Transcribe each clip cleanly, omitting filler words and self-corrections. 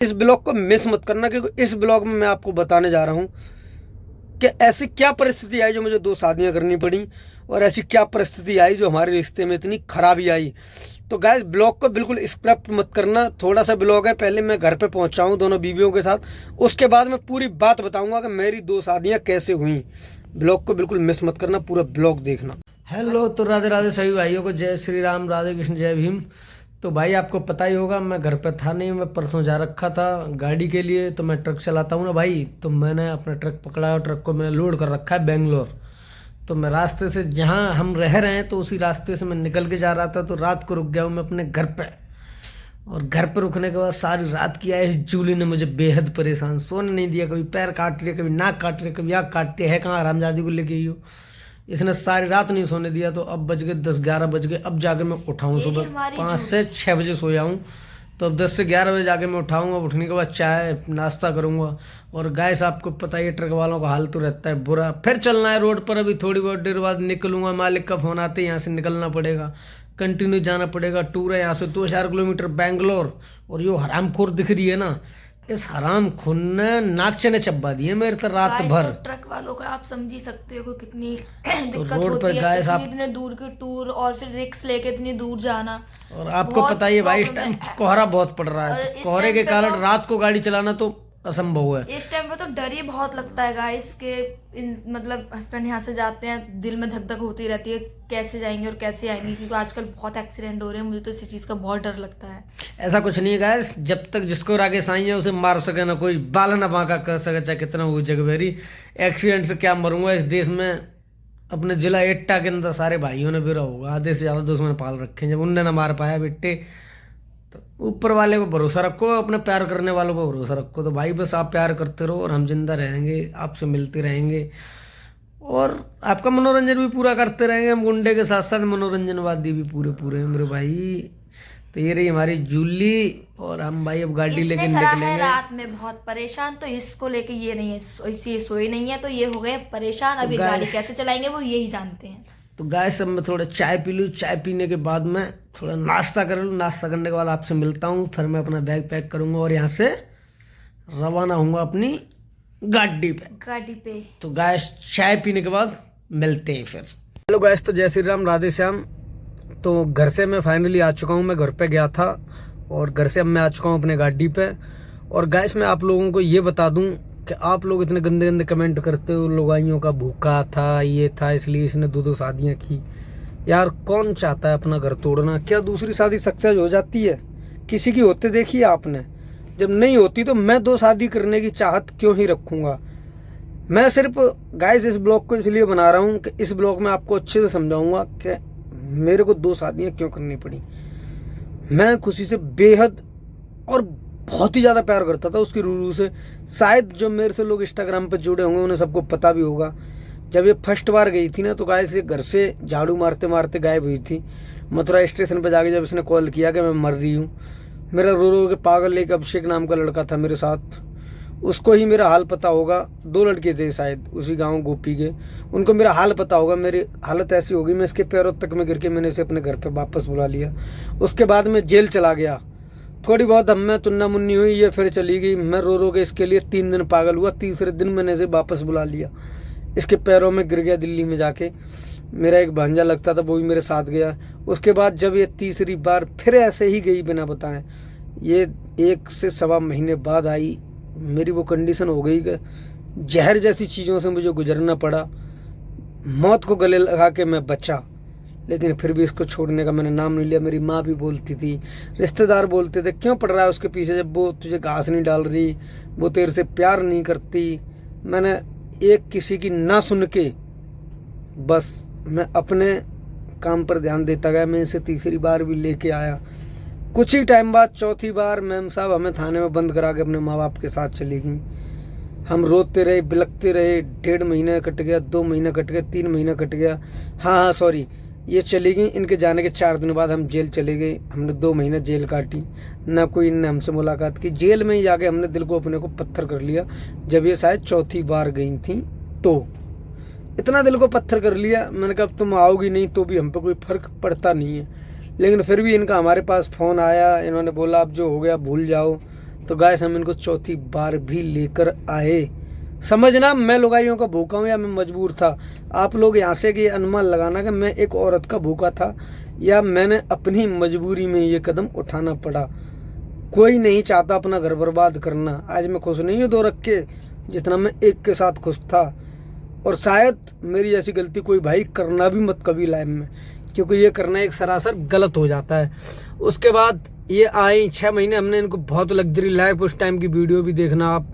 इस ब्लॉग को मिस मत करना, क्योंकि इस ब्लॉग में मैं आपको बताने जा रहा हूँ कि ऐसी क्या परिस्थिति आई जो मुझे 2 शादियां करनी पड़ी, और ऐसी क्या परिस्थिति आई जो हमारे रिश्ते में इतनी खराबी आई। तो गाइस ब्लॉग को बिल्कुल स्क्रप्ट मत करना, थोड़ा सा ब्लॉग है, पहले मैं घर पे पहुंचा हूँ दोनों बीवियों के साथ, उसके बाद मैं पूरी बात बताऊंगा कि मेरी 2 शादियां कैसे हुई। ब्लॉग को बिल्कुल मिस मत करना, पूरा ब्लॉग देखना। हेलो, तो राधे राधे सभी भाइयों को, जय श्री राम, राधे कृष्ण, जय भीम। तो भाई आपको पता ही होगा मैं घर पे था नहीं, मैं परसों जा रखा था गाड़ी के लिए। तो मैं ट्रक चलाता हूँ ना भाई, तो मैंने अपना ट्रक पकड़ा और ट्रक को मैंने लोड कर रखा है बेंगलोर। तो मैं रास्ते से, जहाँ हम रह रहे हैं तो उसी रास्ते से मैं निकल के जा रहा था, तो रात को रुक गया हूँ मैं अपने घर पे। और घर पर रुकने के बाद सारी रात किया है, इस जूली ने मुझे बेहद परेशान, सोने नहीं दिया, कभी पैर काट रही है, कभी नाक काट रही है, कभी आँख काट रही है कहाँ हरामजादी को लेके आई हो। इसने सारी रात नहीं सोने दिया। तो अब बज गए 10-11 बज गए, अब जाके मैं उठाऊँ सुबह 5 से 6 बजे सोया हूँ। तो अब 10 से 11 बजे जाके मैं उठाऊँगा, उठने के बाद चाय नाश्ता करूँगा। और गाइस आपको पता ही है ट्रक वालों का हाल तो रहता है बुरा। फिर चलना है रोड पर, अभी थोड़ी बहुत देर बाद निकलूंगा, मालिक का फ़ोन आते ही यहाँ से निकलना पड़ेगा, कंटिन्यू जाना पड़ेगा। टूर है यहाँ से 2000 किलोमीटर बेंगलोर। और यो हरामखोर दिख रही है ना, इस हराम खून ने नाक ने चब्बा दिए मेरे तो रात भर। तो ट्रक वालों का आप समझ ही सकते हो कितनी तो दिक्कत रोड होती पर है, गाइस आप, इतने दूर के टूर और फिर रिक्स लेके इतनी दूर जाना। और आपको पता ही है भाई इस टाइम कोहरा बहुत पड़ रहा है, तो कोहरे के कारण रात को गाड़ी चलाना तो असंभव है। इस टाइम पे तो डर ही बहुत लगता है गाइस के मतलब हस्बैंड यहाँ से जाते हैं, दिल में धक धक होती रहती है कैसे जाएंगे और कैसे आएंगे, क्योंकि आजकल बहुत एक्सीडेंट हो रहे हैं। मुझे तो इसी चीज का बहुत डर लगता है। ऐसा कुछ नहीं है गाइस, जब तक जिसको रागे साई है उसे मार सके ना कोई, बाला ना बांका कर सके, चाहे कितना वो जगबेरी। एक्सीडेंट से क्या मरूंगा इस देश में, अपने जिला एट्टा के अंदर सारे भाइयों ने बिरा होगा, आधे से ज्यादा दुश्मन पाल रखे हैं, जब उनने ना मार पाया बेटे। तो ऊपर वाले पे भरोसा रखो, अपने प्यार करने वालों पर भरोसा रखो। तो भाई बस आप प्यार करते रहो और हम जिंदा रहेंगे, आपसे मिलते रहेंगे और आपका मनोरंजन भी पूरा करते रहेंगे। हम गुंडे के साथ साथ मनोरंजनवादी भी पूरे पूरे हैं मेरे भाई। तो ये रही हमारी जूली, और हम भाई अब गाड़ी लेके निकलेंगे। रात में बहुत परेशान, तो इसको लेके ये नहीं है, ये सोए नहीं है, तो ये हो गए परेशान। अभी गाड़ी कैसे चलाएंगे वो यही जानते हैं। तो गाइस सब मैं थोड़ा चाय पी लूँ, चाय पीने के बाद मैं थोड़ा नाश्ता कर लूँ, नाश्ता करने के बाद आपसे मिलता हूँ। फिर मैं अपना बैग पैक करूँगा और यहाँ से रवाना होऊंगा अपनी गाड़ी पे। तो गाइस चाय पीने के बाद मिलते हैं फिर। हेलो गाइस, तो जय श्री राम, राधे श्याम। तो घर से मैं फाइनली आ चुका हूँ, मैं घर पे गया था और घर से अब मैं आ चुका हूँ अपने गाड़ी पे। और गाइस मैं आप लोगों को ये बता दूँ कि आप लोग इतने गंदे गंदे कमेंट करते हो, लुगाइयों का भूखा था, ये था, इसलिए इसने 2-2 शादियाँ की। यार कौन चाहता है अपना घर तोड़ना? क्या दूसरी शादी सक्सेस हो जाती है? किसी की होते देखी है आपने? जब नहीं होती तो मैं 2 शादी करने की चाहत क्यों ही रखूँगा? मैं सिर्फ गाइस इस ब्लॉग को इसलिए बना रहा हूँ कि इस ब्लॉग में आपको अच्छे से समझाऊंगा कि मेरे को 2 शादियाँ क्यों करनी पड़ी। मैं खुशी से बेहद और बहुत ही ज़्यादा प्यार करता था उसकी रूरू से। शायद जो मेरे से लोग इंस्टाग्राम पर जुड़े होंगे उन्हें सबको पता भी होगा। जब ये फर्स्ट बार गई थी ना, तो गाइस ये घर से झाड़ू मारते मारते गायब हुई थी। मथुरा स्टेशन पर जाके जब इसने कॉल किया कि मैं मर रही हूँ, मेरा रो रो के पागल एक अभिषेक नाम का लड़का था मेरे साथ, उसको ही मेरा हाल पता होगा। 2 लड़के थे शायद उसी गांव गोपी के, उनको मेरा हाल पता होगा। मेरी हालत ऐसी होगी, मैं इसके पैरों तक में गिर के मैंने इसे अपने घर पे वापस बुला लिया। उसके बाद मैं जेल चला गया, थोड़ी बहुत हम में तुन्ना मुन्नी हुई, ये फिर चली गई। मैं रो रो के इसके लिए 3 दिन पागल हुआ, तीसरे दिन मैंने इसे वापस बुला लिया, इसके पैरों में गिर गया दिल्ली में जाके। मेरा एक भांजा लगता था, वो भी मेरे साथ गया। उसके बाद जब ये तीसरी बार फिर ऐसे ही गई बिना बताएं, ये 1 से सवा महीने बाद आई, मेरी वो कंडीशन हो गई कि जहर जैसी चीज़ों से मुझे गुजरना पड़ा। मौत को गले लगा के मैं बचा, लेकिन फिर भी इसको छोड़ने का मैंने नाम नहीं लिया। मेरी माँ भी बोलती थी, रिश्तेदार बोलते थे, क्यों पड़ रहा है उसके पीछे जब वो तुझे घास नहीं डाल रही, वो तेरे से प्यार नहीं करती। मैंने एक किसी की ना सुन के बस मैं अपने काम पर ध्यान देता गया। मैं इसे तीसरी बार भी लेके आया। कुछ ही टाइम बाद चौथी बार मैम साहब हमें थाने में बंद करा के अपने माँ बाप के साथ चली गई। हम रोते रहे, बिलखते रहे। 1.5 महीना कट गया, 2 महीना कट गया, 3 महीना कट गया। हाँ सॉरी, ये चली गई। इनके जाने के 4 दिन बाद हम जेल चले गए। हमने 2 महीना जेल काटी, ना कोई इनने हमसे मुलाकात की। जेल में ही जाके हमने दिल को अपने को पत्थर कर लिया। जब ये शायद चौथी बार गई थी तो इतना दिल को पत्थर कर लिया। मैंने कहा तुम आओगी नहीं तो भी हम पे कोई फर्क पड़ता नहीं है। लेकिन फिर भी इनका हमारे पास फ़ोन आया, इन्होंने बोला अब जो हो गया भूल जाओ। तो गाइस हम इनको चौथी बार भी लेकर आए। समझना मैं लुगाइयों का भूखा हूँ या मैं मजबूर था। आप लोग यहाँ से कि अनुमान लगाना कि मैं एक औरत का भूखा था या मैंने अपनी मजबूरी में ये कदम उठाना पड़ा। कोई नहीं चाहता अपना घर बर्बाद करना। आज मैं खुश नहीं हूँ दो रख के जितना मैं एक के साथ खुश था। और शायद मेरी ऐसी गलती कोई भाई करना भी मत कभी लाइफ में, क्योंकि ये करना एक सरासर गलत हो जाता है। उसके बाद ये आई 6 महीने हमने इनको बहुत लग्जरी लाइफ, उस टाइम की वीडियो भी देखना आप,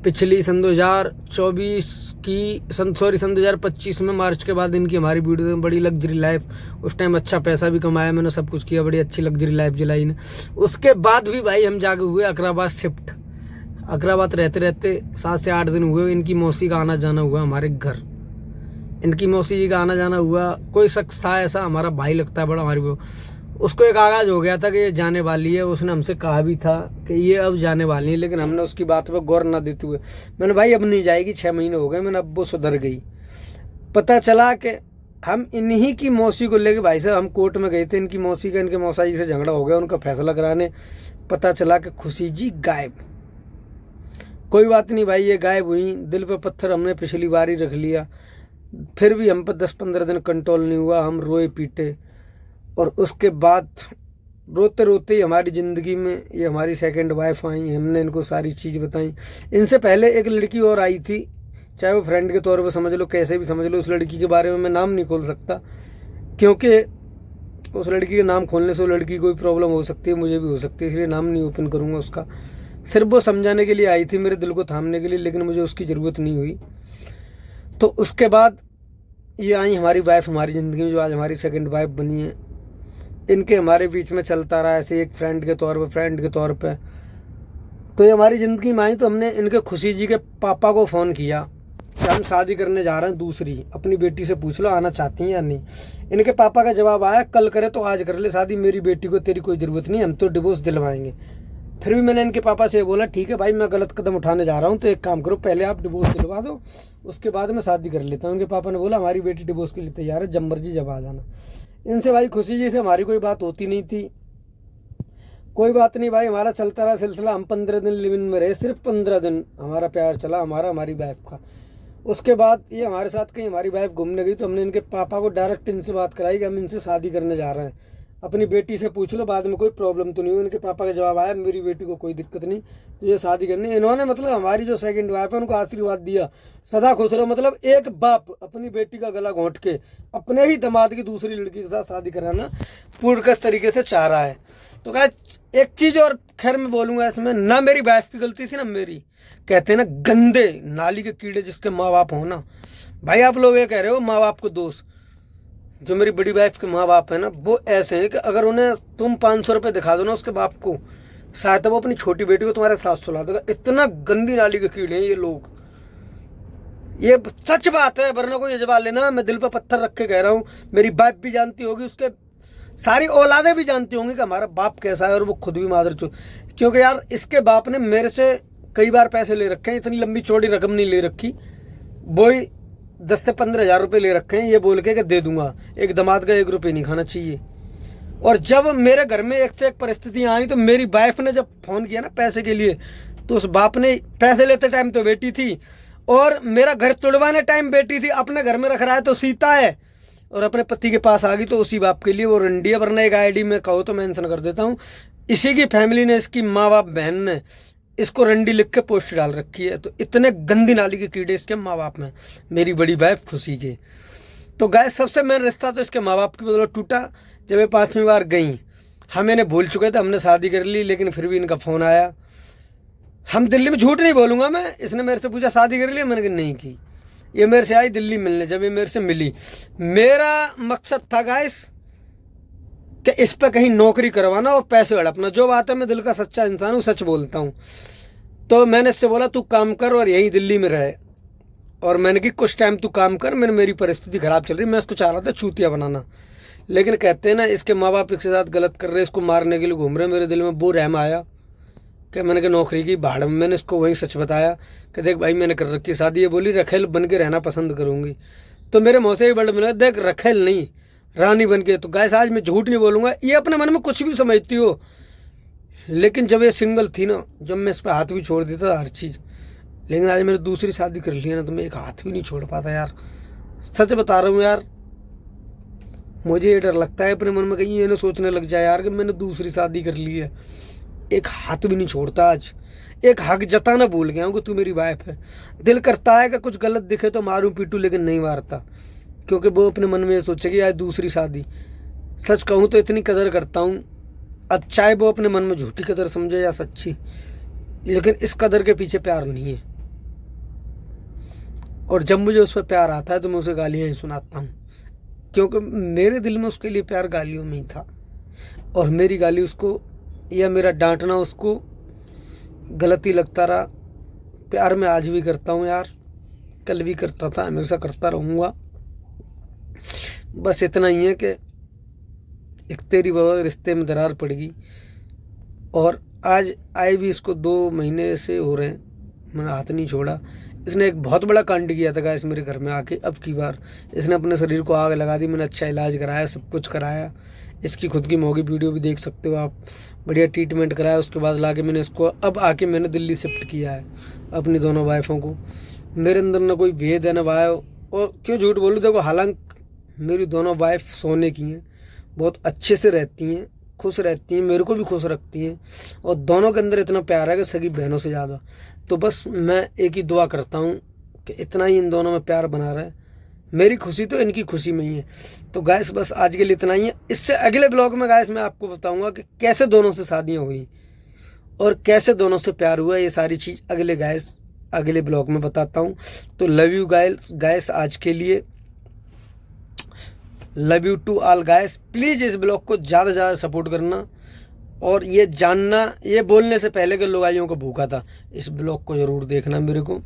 पिछली सन 2024 की सन 2025 में मार्च के बाद इनकी हमारी वीडियो में बड़ी लग्जरी लाइफ। उस टाइम अच्छा पैसा भी कमाया मैंने, सब कुछ किया, बड़ी अच्छी लग्जरी लाइफ जिलाई ने। उसके बाद भी भाई हम जाके हुए अकराबाद शिफ्ट। अकराबाद रहते रहते 7 से 8 दिन हुए। इनकी मौसी का आना जाना हुआ हमारे घर, इनकी मौसी जी का आना जाना हुआ। कोई शख्स था ऐसा, हमारा भाई लगता है बड़ा हमारे को, उसको एक आगाज हो गया था कि ये जाने वाली है। उसने हमसे कहा भी था कि ये अब जाने वाली है, लेकिन हमने उसकी बात पर गौर ना देते हुए मैंने भाई अब नहीं जाएगी, 6 महीने हो गए, मैंने अब वो सुधर गई। पता चला कि हम इन्हीं की मौसी को लेके भाई साहब हम कोर्ट में गए थे। इनकी मौसी का इनके मौसा जी से झगड़ा हो गया, उनका फैसला कराने। पता चला कि खुशी जी गायब। कोई बात नहीं भाई, ये गायब हुई, दिल पे पत्थर हमने पिछली बार ही रख लिया, फिर भी हम पर 10-15 दिन कंट्रोल नहीं हुआ। हम रोए पीटे और उसके बाद रोते रोते ही हमारी ज़िंदगी में ये हमारी सेकंड वाइफ आई। हमने इनको सारी चीज़ बताई। इनसे पहले एक लड़की और आई थी, चाहे वो फ्रेंड के तौर पे समझ लो, कैसे भी समझ लो। उस लड़की के बारे में मैं नाम नहीं खोल सकता, क्योंकि उस लड़की के नाम खोलने से वो लड़की की कोई प्रॉब्लम हो सकती है, मुझे भी हो सकती है, इसलिए नाम नहीं ओपन करूँगा उसका। सिर्फ वो समझाने के लिए आई थी, मेरे दिल को थामने के लिए, लेकिन मुझे उसकी ज़रूरत नहीं हुई। तो उसके बाद ये आई हमारी वाइफ हमारी ज़िंदगी में, जो आज हमारी सेकंड वाइफ बनी है। इनके हमारे बीच में चलता रहा ऐसे एक फ्रेंड के तौर पे। तो ये हमारी ज़िंदगी में आई तो हमने इनके खुशी जी के पापा को फ़ोन किया कि हम शादी करने जा रहे हैं दूसरी, अपनी बेटी से पूछ लो आना चाहती हैं या नहीं। इनके पापा का जवाब आया कल करे तो आज कर ले शादी, मेरी बेटी को तेरी कोई ज़रूरत नहीं, हम तो डिवोर्स दिलवाएंगे। फिर भी मैंने इनके पापा से बोला ठीक है भाई, मैं गलत कदम उठाने जा रहा हूँ तो एक काम करो, पहले आप डिवोर्स दिलवा दो, उसके बाद मैं शादी कर लेता हूँ। उनके पापा ने बोला हमारी बेटी डिवोर्स के लिए तैयार है, जब मर्जी जब आ जाना। इनसे भाई खुशी जी से हमारी कोई बात होती नहीं थी। कोई बात नहीं भाई, हमारा चलता रहा सिलसिला। हम 15 दिन लिव इन में रहे, सिर्फ 15 दिन हमारा प्यार चला, हमारी वाइफ का। उसके बाद ये हमारे साथ कहीं हमारी वाइफ घूमने गई तो हमने इनके पापा को डायरेक्ट इनसे बात कराई कि हम इनसे शादी करने जा रहे हैं, अपनी बेटी से पूछ लो, बाद में कोई प्रॉब्लम तो नहीं हुई। इनके पापा का जवाब आया मेरी बेटी को कोई दिक्कत नहीं, तुझे शादी करनी। इन्होंने मतलब हमारी जो सेकंड वाइफ है उनको आशीर्वाद दिया, सदा खुश रहो। मतलब एक बाप अपनी बेटी का गला घोंट के अपने ही दामाद की दूसरी लड़की के साथ शादी कराना पूर्वकस तरीके से चाह रहा है। तो गाइस एक चीज़ और खैर मैं बोलूँगा इसमें, ना मेरी वाइफ की गलती थी ना मेरी। कहते हैं ना गंदे नाली के कीड़े जिसके माँ बाप हो ना, भाई आप लोग ये कह रहे हो माँ बाप को दोष। जो मेरी बड़ी वाइफ के माँ बाप है ना, वो ऐसे हैं कि अगर उन्हें तुम 500 रुपये दिखा दो ना उसके बाप को, शायद वो अपनी छोटी बेटी को तुम्हारे साथ सुला देगा। इतना गंदी नाली के कीड़े हैं ये लोग, ये सच बात है, वरना कोई जवाब लेना। मैं दिल पर पत्थर रख के कह रहा हूँ, मेरी वाइफ भी जानती होगी, उसके सारी औलादें भी जानती होंगी कि हमारा बाप कैसा है, और वो खुद भी मादर चो। क्योंकि यार इसके बाप ने मेरे से कई बार पैसे ले रखे हैं, इतनी लंबी चौड़ी रकम नहीं ले रखी, वो 10 से 15 हज़ार रुपये ले रखे हैं, ये बोल के कि दे दूंगा। एक दामाद का 1 रुपये नहीं खाना चाहिए। और जब मेरे घर में एक से एक परिस्थितियाँ आई तो मेरी वाइफ ने जब फ़ोन किया ना पैसे के लिए, तो उस बाप ने पैसे लेते टाइम तो बेटी थी, और मेरा घर तुड़वाने टाइम बेटी थी। अपने घर में रख रहा है तो सीता है, और अपने पति के पास आ गई तो उसी बाप के लिए वो रंडी है। वरना एक आईडी में कहो तो मेंशन कर देता हूँ, इसी की फैमिली ने, इसकी माँ बाप बहन ने इसको रंडी लिख के पोस्ट डाल रखी है। तो इतने गंदी नाली के कीड़े इसके माँ बाप में, मेरी बड़ी वाइफ खुशी के। तो गाय सबसे मेन रिश्ता तो इसके माँ बाप की बदौलत टूटा। जब ये 5वीं बार गई, हम इन्हें भूल चुके थे, हमने शादी कर ली, लेकिन फिर भी इनका फ़ोन आया। हम दिल्ली में, झूठ नहीं बोलूँगा मैं, इसने मेरे से पूछा शादी कर ली, मैंने कहा नहीं की। ये मेरे से आई दिल्ली मिलने, जब ये मेरे से मिली, मेरा मकसद था गाइस कि इस पर कहीं नौकरी करवाना और पैसे हड़पना। जो बात है, मैं दिल का सच्चा इंसान हूँ, सच बोलता हूँ। तो मैंने इससे बोला तू काम कर और यहीं दिल्ली में रहे, और मैंने कि कुछ टाइम तू काम कर, मेरी परिस्थिति ख़राब चल रही, मैं इसको चाह रहा था चूतिया बनाना। लेकिन कहते हैं ना इसके माँ बाप इसके साथ गलत कर रहे, इसको मारने के लिए घूम रहे। मेरे दिल में वो रहम आया कि मैंने कहा नौकरी की भाड़ में। मैंने इसको वहीं सच बताया कि देख भाई मैंने कर रखी शादी। ये बोली रखेल बन के रहना पसंद करूँगी। तो मेरे मुँह से ही वर्ड मिला, देख रखेल नहीं रानी बन के। तो गाइस आज मैं झूठ नहीं बोलूँगा, ये अपने मन में कुछ भी समझती हो, लेकिन जब ये सिंगल थी ना, जब मैं इस पर हाथ भी छोड़ देता था हर चीज़, लेकिन आज मैंने दूसरी शादी कर ली है ना, तो मैं एक हाथ भी नहीं छोड़ पाता यार। सच बता रहा हूँ यार, मुझे ये डर लगता है अपने मन में कहीं ये ना सोचने लग जाए यार कि मैंने दूसरी शादी कर ली है। एक हाथ भी नहीं छोड़ता आज, एक हक जताना भूल गया हूँ कि तू मेरी वाइफ है। दिल करता है कि कुछ गलत दिखे तो मारूं पीटूं, लेकिन नहीं मारता, क्योंकि वो अपने मन में ये सोचे कि यार दूसरी शादी। सच कहूँ तो इतनी कदर करता हूँ, अब चाहे वो अपने मन में झूठी कदर समझे या सच्ची, लेकिन इस कदर के पीछे प्यार नहीं है। और जब मुझे उस पर प्यार आता है तो मैं उसे गालियाँ ही सुनाता हूँ, क्योंकि मेरे दिल में उसके लिए प्यार गालियों में ही था, और मेरी गाली उसको या मेरा डांटना उसको गलत ही लगता रहा। प्यार मैं आज भी करता हूँ यार, कल भी करता था, हमेशा करता रहूँगा। बस इतना ही है कि एक तेरी वजह रिश्ते में दरार पड़ गई, और आज आए भी इसको 2 महीने से हो रहे हैं, मैंने हाथ नहीं छोड़ा। इसने एक बहुत बड़ा कांड किया था गाइस मेरे घर में आके। अब की बार इसने अपने शरीर को आग लगा दी। मैंने अच्छा इलाज कराया, सब कुछ कराया, इसकी खुद की मोगी वीडियो भी देख सकते हो आप। बढ़िया ट्रीटमेंट कराया, उसके बाद लाके मैंने इसको अब आके मैंने दिल्ली शिफ्ट किया है अपनी दोनों वाइफों को। मेरे अंदर ना कोई भेद है ना वाय, और क्यों झूठ बोलूँ, देखो हालांकि मेरी दोनों वाइफ सोने की हैं, बहुत अच्छे से रहती हैं, खुश रहती हैं, मेरे को भी खुश रखती हैं, और दोनों के अंदर इतना प्यार है कि सगी बहनों से ज़्यादा। तो बस मैं एक ही दुआ करता हूँ कि इतना ही इन दोनों में प्यार बना रहे। मेरी खुशी तो इनकी खुशी में ही है। तो गैस बस आज के लिए इतना ही है। इससे अगले ब्लॉग में गैस मैं आपको बताऊंगा कि कैसे दोनों से शादियाँ हुई और कैसे दोनों से प्यार हुआ। ये सारी चीज़ अगले ब्लॉग में बताता हूँ। तो लव यू गैस, आज के लिए love you to all guys. Please इस ब्लॉग को ज़्यादा से ज़्यादा सपोर्ट करना, और ये जानना, ये बोलने से पहले कि लुगाइयों को भूखा था, इस ब्लॉग को ज़रूर देखना मेरे को।